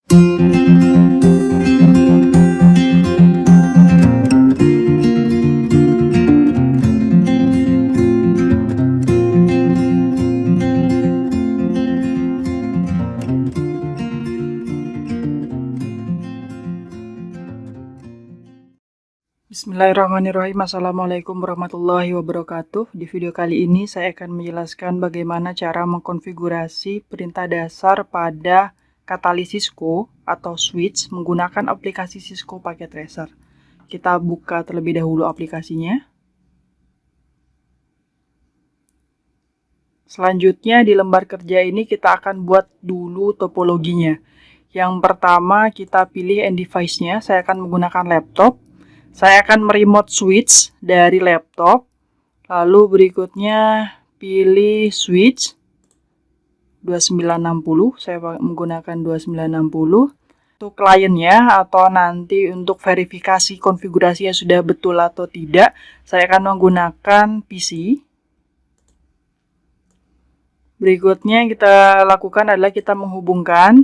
Bismillahirrahmanirrahim. Assalamualaikum warahmatullahi wabarakatuh. Di video kali ini saya akan menjelaskan bagaimana cara mengkonfigurasi perintah dasar pada Catalyst Cisco atau switch menggunakan aplikasi Cisco Packet Tracer. Kita buka terlebih dahulu aplikasinya. Selanjutnya di lembar kerja ini kita akan buat dulu topologinya. Yang pertama kita pilih end device-nya. Saya akan menggunakan laptop. Saya akan meremote switch dari laptop. Lalu berikutnya pilih switch 2960. Saya menggunakan 2960. Untuk kliennya atau nanti untuk verifikasi konfigurasinya sudah betul atau tidak, saya akan menggunakan PC. Berikutnya yang kita lakukan adalah kita menghubungkan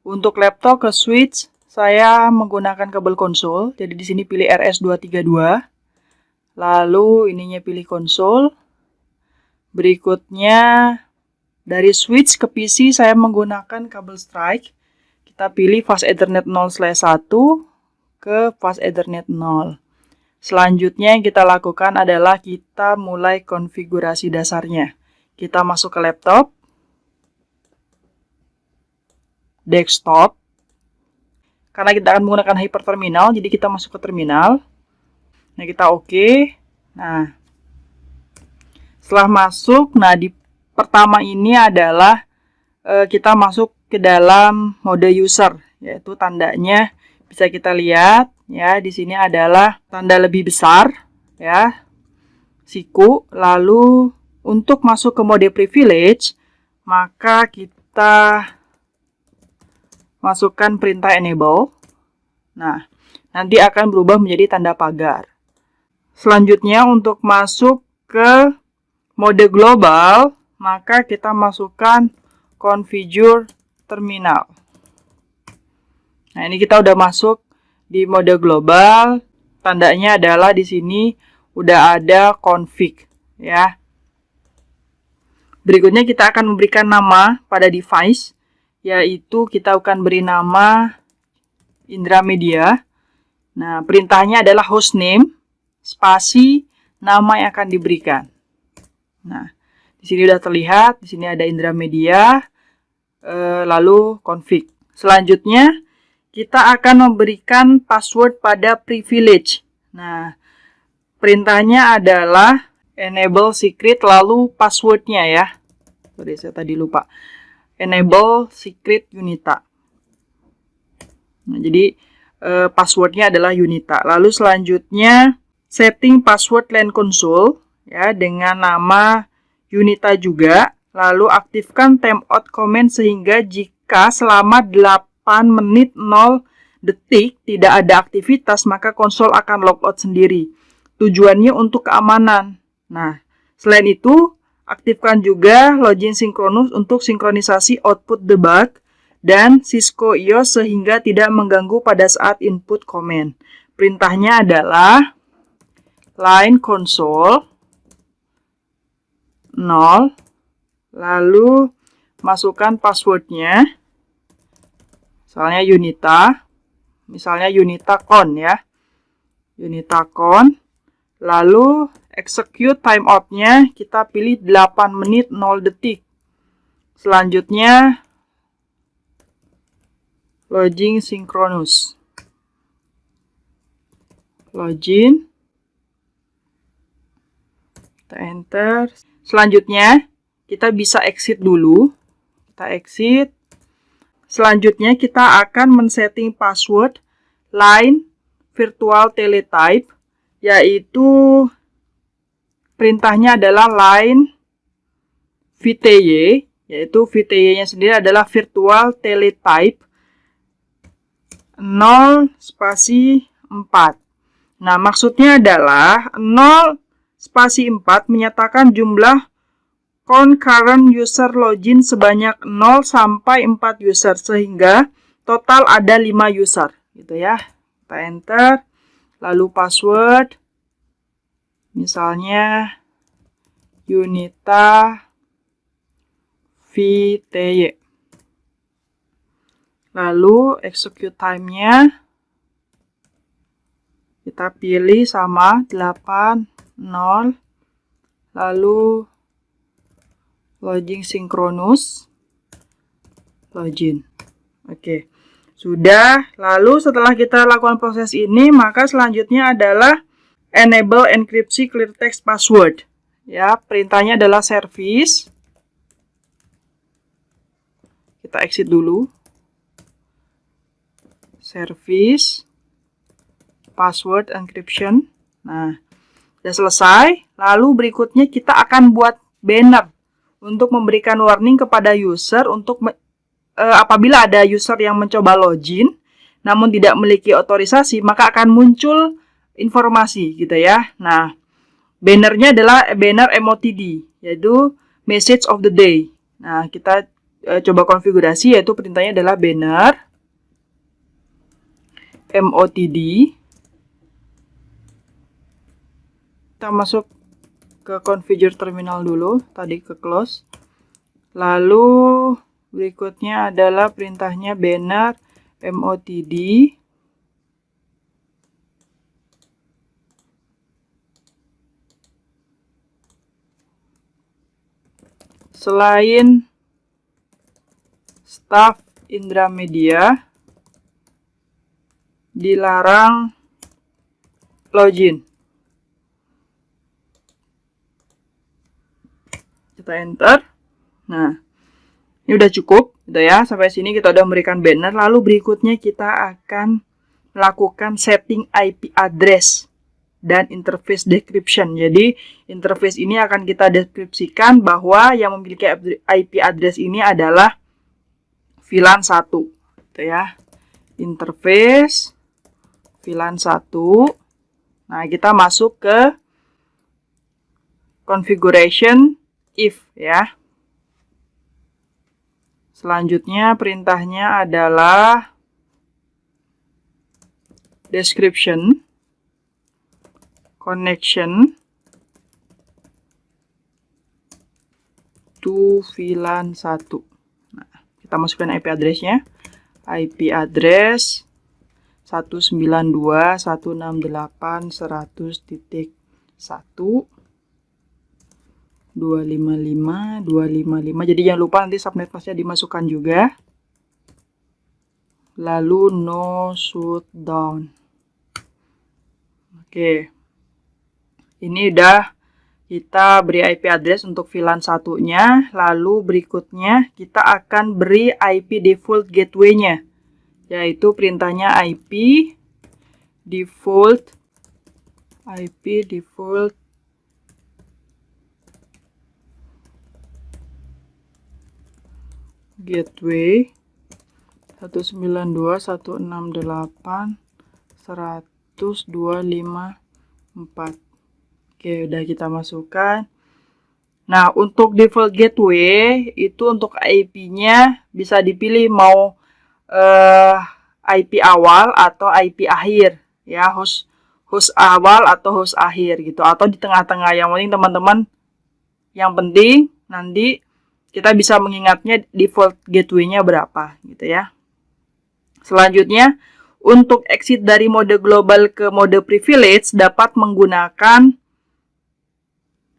untuk laptop ke switch. Saya menggunakan kabel konsol, jadi di sini pilih RS232. Lalu ininya pilih konsol. Berikutnya dari switch ke PC saya menggunakan kabel strike. Kita pilih fast Ethernet 0/1 ke fast Ethernet 0. Selanjutnya yang kita lakukan adalah kita mulai konfigurasi dasarnya. Kita masuk ke laptop, desktop. Karena kita akan menggunakan hyperterminal, jadi kita masuk ke terminal. Nah, kita oke. Nah, setelah masuk, di pertama ini adalah kita masuk ke dalam mode user, yaitu tandanya bisa kita lihat ya, di sini adalah tanda lebih besar ya, siku. Lalu untuk masuk ke mode privilege, maka kita masukkan perintah enable. Nah, nanti akan berubah menjadi tanda pagar. Selanjutnya untuk masuk ke mode global, maka kita masukkan configure terminal. Nah, ini kita udah masuk di mode global. Tandanya adalah di sini udah ada config ya. Berikutnya kita akan memberikan nama pada device, yaitu kita akan beri nama Indramedia. Nah, perintahnya adalah hostname, spasi, nama yang akan diberikan. Nah, di sini sudah terlihat, di sini ada Indramedia, lalu config. Selanjutnya, kita akan memberikan password pada privilege. Nah, perintahnya adalah enable secret, lalu passwordnya ya. Sorry, saya tadi lupa. Enable secret Unita. Nah, jadi passwordnya adalah Unita. Lalu selanjutnya setting password LAN console ya dengan nama Unita juga. Lalu aktifkan timeout command sehingga jika selama 8 menit 0 detik tidak ada aktivitas, maka konsol akan logout sendiri. Tujuannya untuk keamanan. Nah, selain itu aktifkan juga login sinkronus untuk sinkronisasi output debug dan Cisco IOS sehingga tidak mengganggu pada saat input command. Perintahnya adalah line console 0, lalu masukkan passwordnya, misalnya Unita con ya, Unita con. Lalu execute timeout-nya kita pilih 8 menit 0 detik. Selanjutnya login synchronous. Login. Kita enter. Selanjutnya kita bisa exit dulu. Kita exit. Selanjutnya kita akan men-setting password line virtual teletype, yaitu perintahnya adalah line VTY, yaitu VTY-nya sendiri adalah virtual teletype 0 spasi 4. Nah, maksudnya adalah 0 spasi 4 menyatakan jumlah concurrent user login sebanyak 0 sampai 4 user, sehingga total ada 5 user gitu ya. Kita enter, lalu password misalnya Yunita VTY. Lalu execute time-nya kita pilih sama 8.0, lalu login sinkronus, login. Oke, sudah. Lalu setelah kita lakukan proses ini, maka selanjutnya adalah enable enkripsi clear text password. Ya, perintahnya adalah service. Kita exit dulu. Service password encryption. Nah, sudah selesai. Lalu berikutnya kita akan buat banner untuk memberikan warning kepada user untuk apabila ada user yang mencoba login namun tidak memiliki otorisasi, maka akan muncul informasi gitu ya. Nah, bannernya adalah banner MOTD, yaitu message of the day. Nah, kita coba konfigurasi, yaitu perintahnya adalah banner MOTD. Kita masuk ke configure terminal dulu, tadi ke close. Lalu berikutnya adalah perintahnya banner MOTD. Selain staff Indramedia dilarang login. Kita enter. Nah, ini udah cukup gitu ya. Sampai sini kita udah memberikan banner. Lalu berikutnya kita akan melakukan setting IP address dan interface description. Jadi interface ini akan kita deskripsikan bahwa yang memiliki IP address ini adalah VLAN 1 gitu ya. Interface VLAN 1. Nah, kita masuk ke configuration if ya. Selanjutnya perintahnya adalah description connection to VLAN 1. Nah, kita masukkan IP address-nya. IP address 192.168.100.1 255. Jadi jangan lupa nanti subnet masknya dimasukkan juga. Lalu no shutdown. Oke. Ini udah kita beri IP address untuk VLAN 1-nya. Lalu berikutnya kita akan beri IP default gateway-nya, yaitu perintahnya IP default gateway 192.168.100.254. Oke, udah kita masukkan. Nah, untuk default gateway itu untuk IP-nya bisa dipilih mau IP awal atau IP akhir ya, host awal atau host akhir gitu, atau di tengah-tengah. Yang penting teman-teman, yang penting nanti kita bisa mengingatnya default gateway-nya berapa gitu ya. Selanjutnya, untuk exit dari mode global ke mode privilege dapat menggunakan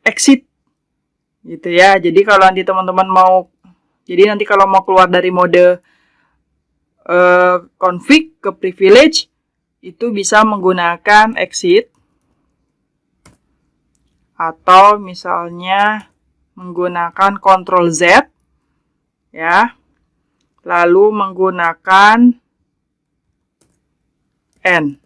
exit gitu ya. Jadi kalau nanti teman-teman mau keluar dari mode config ke privilege itu bisa menggunakan exit, atau misalnya menggunakan Ctrl Z ya, lalu menggunakan N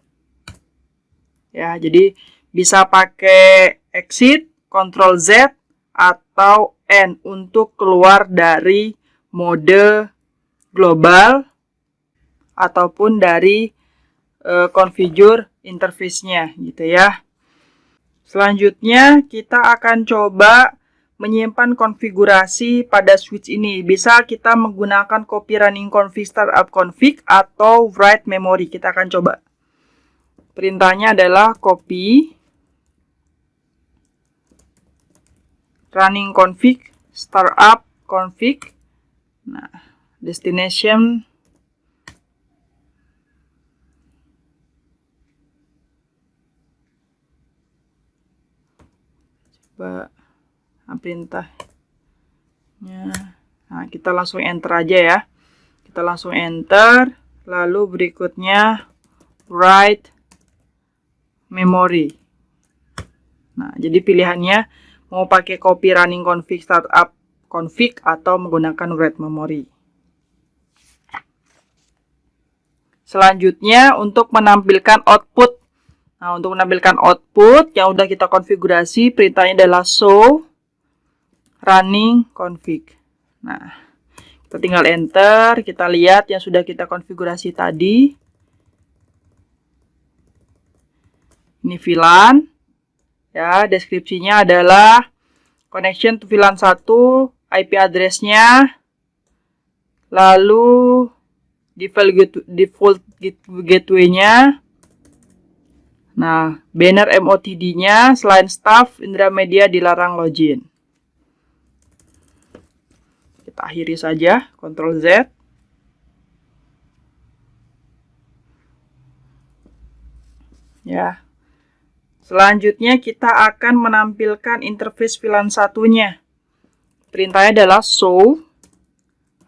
ya. Jadi bisa pakai exit, Ctrl Z, atau N untuk keluar dari mode global ataupun dari configure interface-nya gitu ya. Selanjutnya kita akan coba menyimpan konfigurasi pada switch ini. Bisa kita menggunakan copy running config startup config atau write memory. Kita akan coba. Perintahnya adalah copy running config startup config. Nah, destination coba perintahnya. Nah, kita langsung enter aja ya. Kita langsung enter, lalu berikutnya write memory. Nah, jadi pilihannya mau pakai copy running config startup config atau menggunakan write memory. Selanjutnya untuk menampilkan output. Nah, untuk menampilkan output yang udah kita konfigurasi, perintahnya adalah show running config. Nah, kita tinggal enter, kita lihat yang sudah kita konfigurasi tadi. Ini VLAN. Ya, deskripsinya adalah connection to VLAN 1, IP address-nya, lalu default gateway-nya. Nah, banner MOTD-nya, selain staff, Indramedia dilarang login. Kita akhiri saja, Ctrl Z. Ya. Selanjutnya kita akan menampilkan interface VLAN satunya. Perintahnya adalah show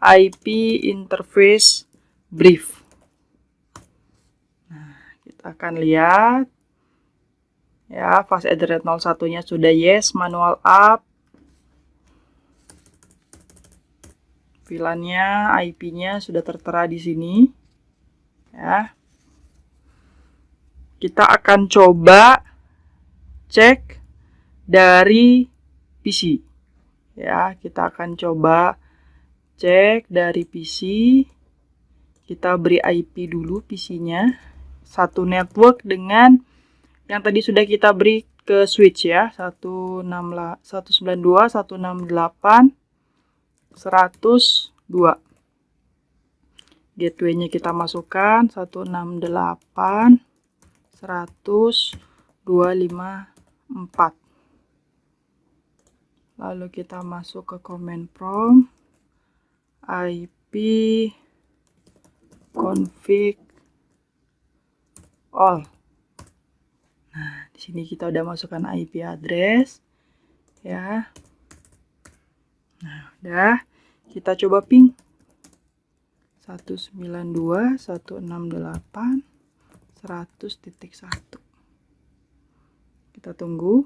IP interface brief. Nah, kita akan lihat. Ya, fast Ethernet 01-nya sudah yes, manual up. VLAN-nya, IP-nya sudah tertera di sini. Ya. Kita akan coba cek dari PC. Ya, kita akan coba cek dari PC. Kita beri IP dulu PC-nya. Satu network dengan yang tadi sudah kita beri ke switch ya. 192.168.102. Gateway-nya kita masukkan 168.100.254. Lalu kita masuk ke command prompt IP config all. Nah, di sini kita udah masukkan IP address ya. Nah, udah. Kita coba ping 192.168.100.1. Kita tunggu.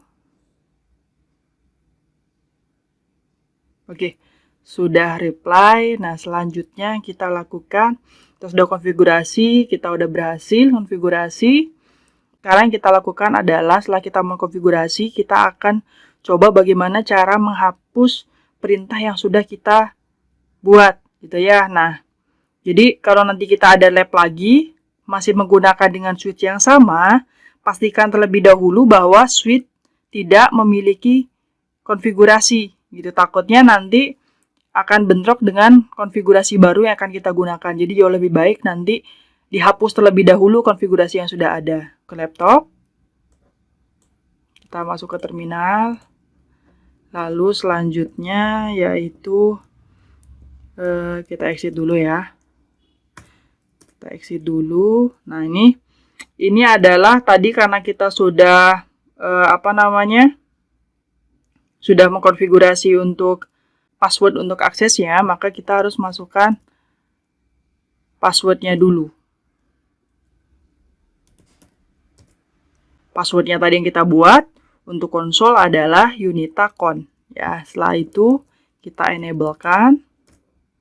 Oke, sudah reply. Nah, selanjutnya kita lakukan, kita sudah konfigurasi, kita udah berhasil konfigurasi. Sekarang yang kita lakukan adalah setelah kita mengkonfigurasi, kita akan coba bagaimana cara menghapus perintah yang sudah kita buat, gitu ya. Nah, jadi kalau nanti kita ada lab lagi, masih menggunakan dengan switch yang sama, pastikan terlebih dahulu bahwa switch tidak memiliki konfigurasi. Gitu, takutnya nanti akan bentrok dengan konfigurasi baru yang akan kita gunakan. Jadi jauh lebih baik nanti dihapus terlebih dahulu konfigurasi yang sudah ada. Ke laptop, kita masuk ke terminal, lalu selanjutnya yaitu kita exit dulu ya. Kita exit dulu. Nah, ini adalah tadi karena kita sudah sudah mengkonfigurasi untuk password untuk aksesnya, maka kita harus masukkan passwordnya dulu. Passwordnya tadi yang kita buat untuk konsol adalah UnitaCon. Ya, setelah itu kita enablekan.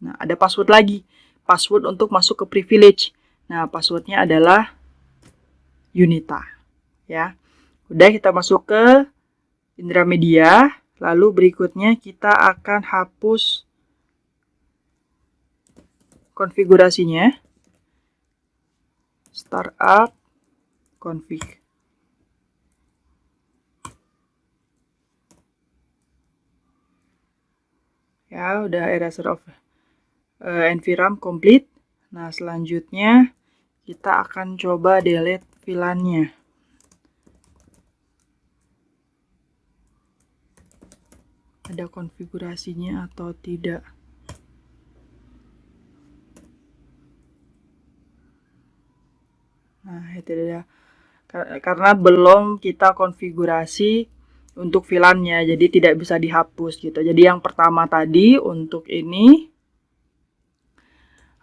Nah, ada password lagi. Password untuk masuk ke privilege. Nah, passwordnya adalah Unita. Ya, udah, kita masuk ke Indramedia. Lalu berikutnya kita akan hapus konfigurasinya. Startup config. Ya, udah erasure of environment complete. Nah, selanjutnya kita akan coba delete VLAN-nya. Ada konfigurasinya atau tidak? Nah, itu dia. Karena belum kita konfigurasi untuk VLAN-nya, jadi tidak bisa dihapus gitu. Jadi yang pertama tadi untuk ini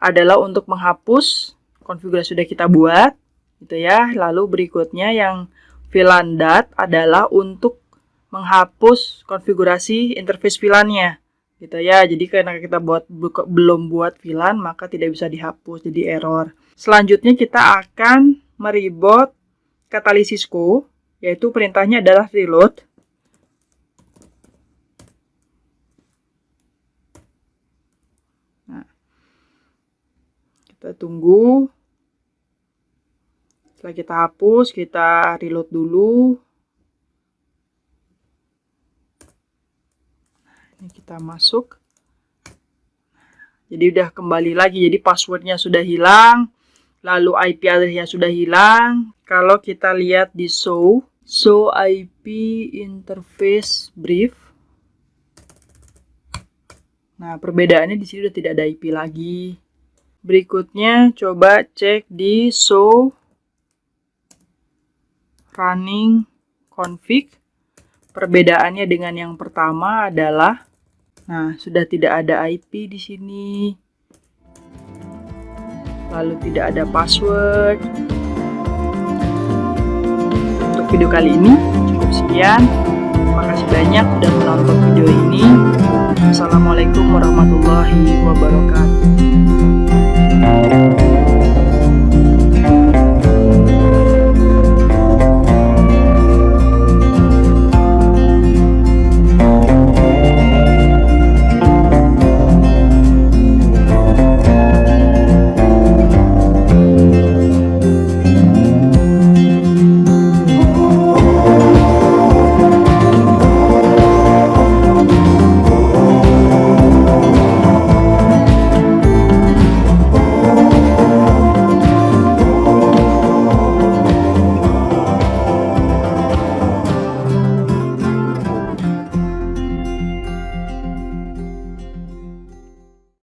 adalah untuk menghapus konfigurasi sudah kita buat gitu ya. Lalu berikutnya yang VLAN dat adalah untuk menghapus konfigurasi interface VLAN-nya gitu ya. Jadi karena kita belum buat VLAN, maka tidak bisa dihapus, jadi error. Selanjutnya kita akan mereboot Catalysis-Co, yaitu perintahnya adalah reload. Nah, kita tunggu. Setelah kita hapus, kita reload dulu. Ini kita masuk. Jadi udah kembali lagi. Jadi passwordnya sudah hilang. Lalu IP address-nya sudah hilang. Kalau kita lihat di show IP interface brief. Nah, perbedaannya di sini sudah tidak ada IP lagi. Berikutnya coba cek di show running config. Perbedaannya dengan yang pertama adalah, nah, sudah tidak ada IP di sini. Lalu tidak ada password. Untuk video kali ini cukup sekian. Terima kasih banyak sudah menonton video ini. Assalamualaikum warahmatullahi wabarakatuh.